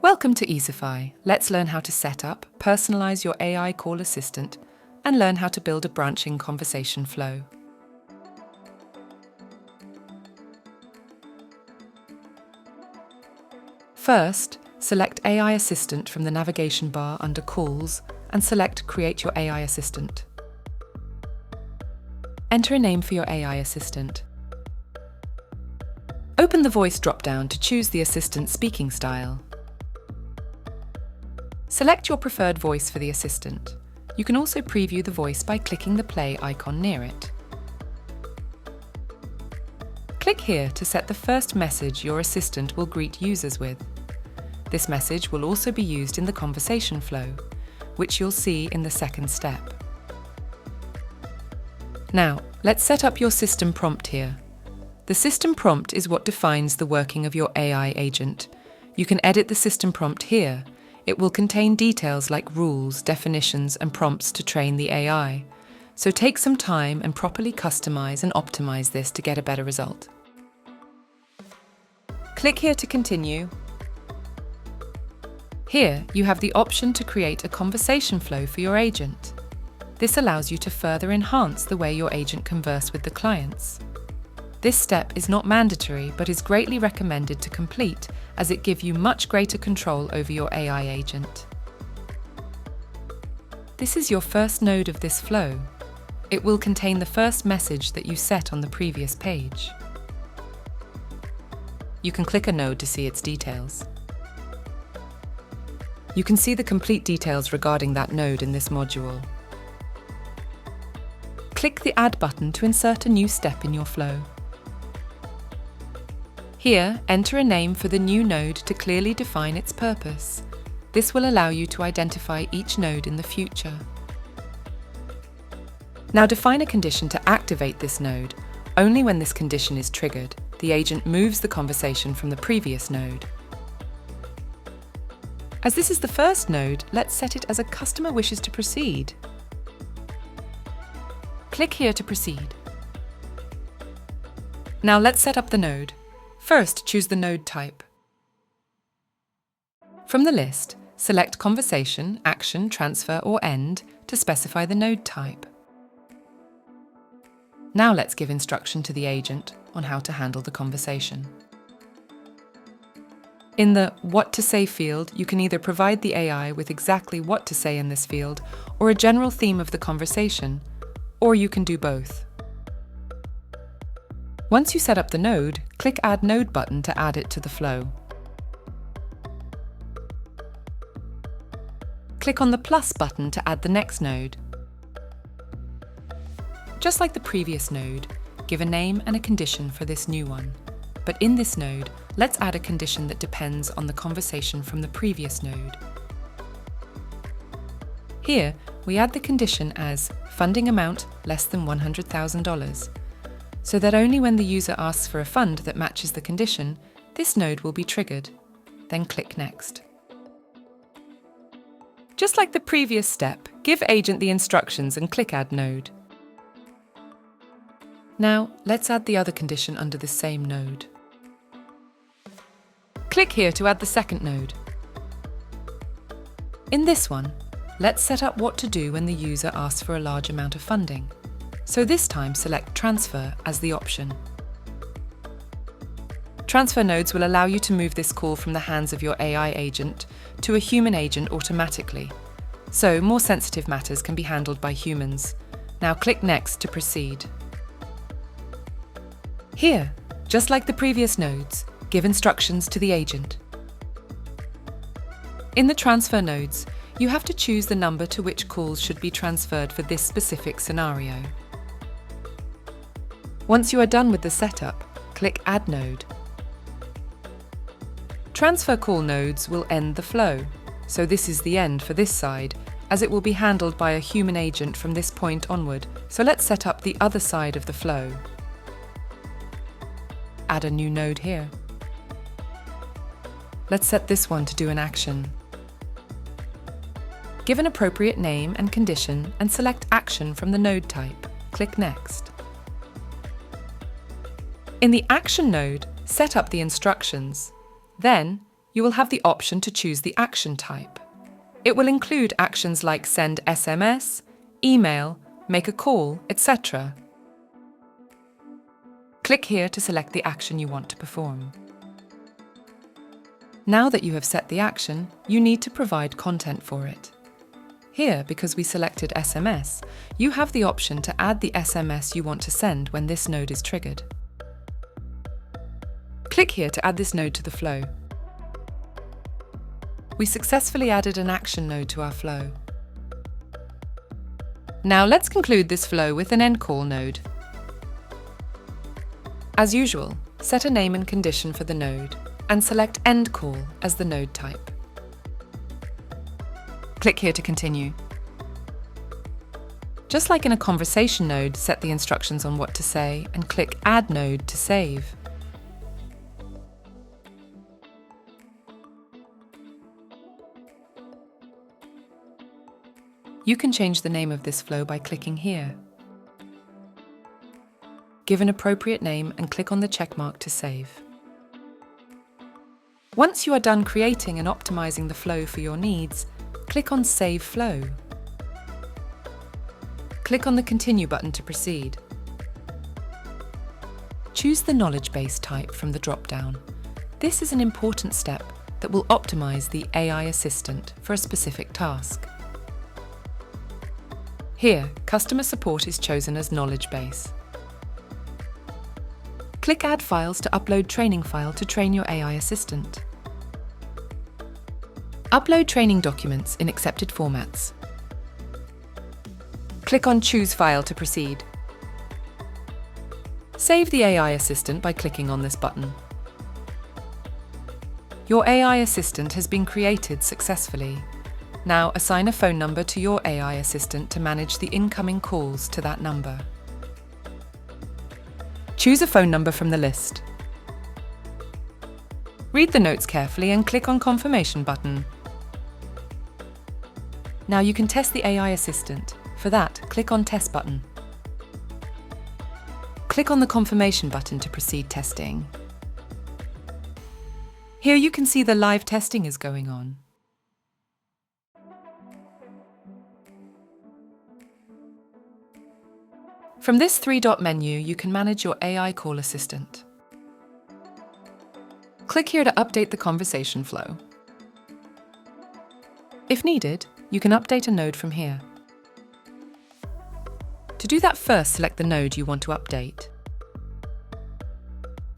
Welcome to Easify. Let's learn how to set up, personalize your AI call assistant, and learn how to build a branching conversation flow. First, select AI Assistant from the navigation bar under Calls and select Create your AI Assistant. Enter a name for your AI assistant. Open the Voice drop-down to choose the assistant's speaking style. Select your preferred voice for the assistant. You can also preview the voice by clicking the play icon near it. Click here to set the first message your assistant will greet users with. This message will also be used in the conversation flow, which you'll see in the second step. Now, let's set up your system prompt here. The system prompt is what defines the working of your AI agent. You can edit the system prompt here. It will contain details like rules, definitions, and prompts to train the AI. So take some time and properly customize and optimize this to get a better result. Click here to continue. Here, you have the option to create a conversation flow for your agent. This allows you to further enhance the way your agent converses with the clients. This step is not mandatory, but is greatly recommended to complete, as it gives you much greater control over your AI agent. This is your first node of this flow. It will contain the first message that you set on the previous page. You can click a node to see its details. You can see the complete details regarding that node in this module. Click the Add button to insert a new step in your flow. Here, enter a name for the new node to clearly define its purpose. This will allow you to identify each node in the future. Now define a condition to activate this node. Only when this condition is triggered, the agent moves the conversation from the previous node. As this is the first node, let's set it as a customer wishes to proceed. Click here to proceed. Now let's set up the node. First, choose the node type. From the list, select Conversation, Action, Transfer, or End to specify the node type. Now let's give instruction to the agent on how to handle the conversation. In the What to Say field, you can either provide the AI with exactly what to say in this field or a general theme of the conversation, or you can do both. Once you set up the node, click Add Node button to add it to the flow. Click on the plus button to add the next node. Just like the previous node, give a name and a condition for this new one. But in this node, let's add a condition that depends on the conversation from the previous node. Here, we add the condition as funding amount less than $100,000. So that only when the user asks for a fund that matches the condition, this node will be triggered. Then click Next. Just like the previous step, give agent the instructions and click Add Node. Now, let's add the other condition under the same node. Click here to add the second node. In this one, let's set up what to do when the user asks for a large amount of funding. So this time select Transfer as the option. Transfer nodes will allow you to move this call from the hands of your AI agent to a human agent automatically. So more sensitive matters can be handled by humans. Now click Next to proceed. Here, just like the previous nodes, give instructions to the agent. In the transfer nodes, you have to choose the number to which calls should be transferred for this specific scenario. Once you are done with the setup, click Add Node. Transfer call nodes will end the flow, so this is the end for this side, as it will be handled by a human agent from this point onward. So let's set up the other side of the flow. Add a new node here. Let's set this one to do an action. Give an appropriate name and condition and select Action from the node type. Click Next. In the Action node, set up the instructions. Then, you will have the option to choose the action type. It will include actions like send SMS, email, make a call, etc. Click here to select the action you want to perform. Now that you have set the action, you need to provide content for it. Here, because we selected SMS, you have the option to add the SMS you want to send when this node is triggered. Click here to add this node to the flow. We successfully added an action node to our flow. Now let's conclude this flow with an end call node. As usual, set a name and condition for the node and select end call as the node type. Click here to continue. Just like in a conversation node, set the instructions on what to say and click Add Node to save. You can change the name of this flow by clicking here. Give an appropriate name and click on the checkmark to save. Once you are done creating and optimizing the flow for your needs, click on Save Flow. Click on the Continue button to proceed. Choose the knowledge base type from the drop-down. This is an important step that will optimize the AI assistant for a specific task. Here, customer support is chosen as knowledge base. Click Add Files to upload training file to train your AI assistant. Upload training documents in accepted formats. Click on Choose File to proceed. Save the AI assistant by clicking on this button. Your AI assistant has been created successfully. Now assign a phone number to your AI assistant to manage the incoming calls to that number. Choose a phone number from the list. Read the notes carefully and click on Confirmation button. Now you can test the AI assistant. For that, click on Test button. Click on the Confirmation button to proceed testing. Here you can see the live testing is going on. From this three-dot menu, you can manage your AI call assistant. Click here to update the conversation flow. If needed, you can update a node from here. To do that, first select the node you want to update.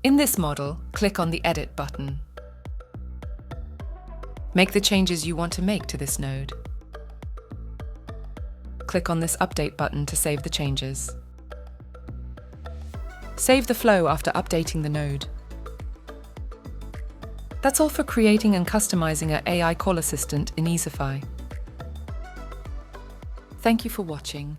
In this model, click on the Edit button. Make the changes you want to make to this node. Click on this Update button to save the changes. Save the flow after updating the node. That's all for creating and customizing an AI call assistant in Easify. Thank you for watching.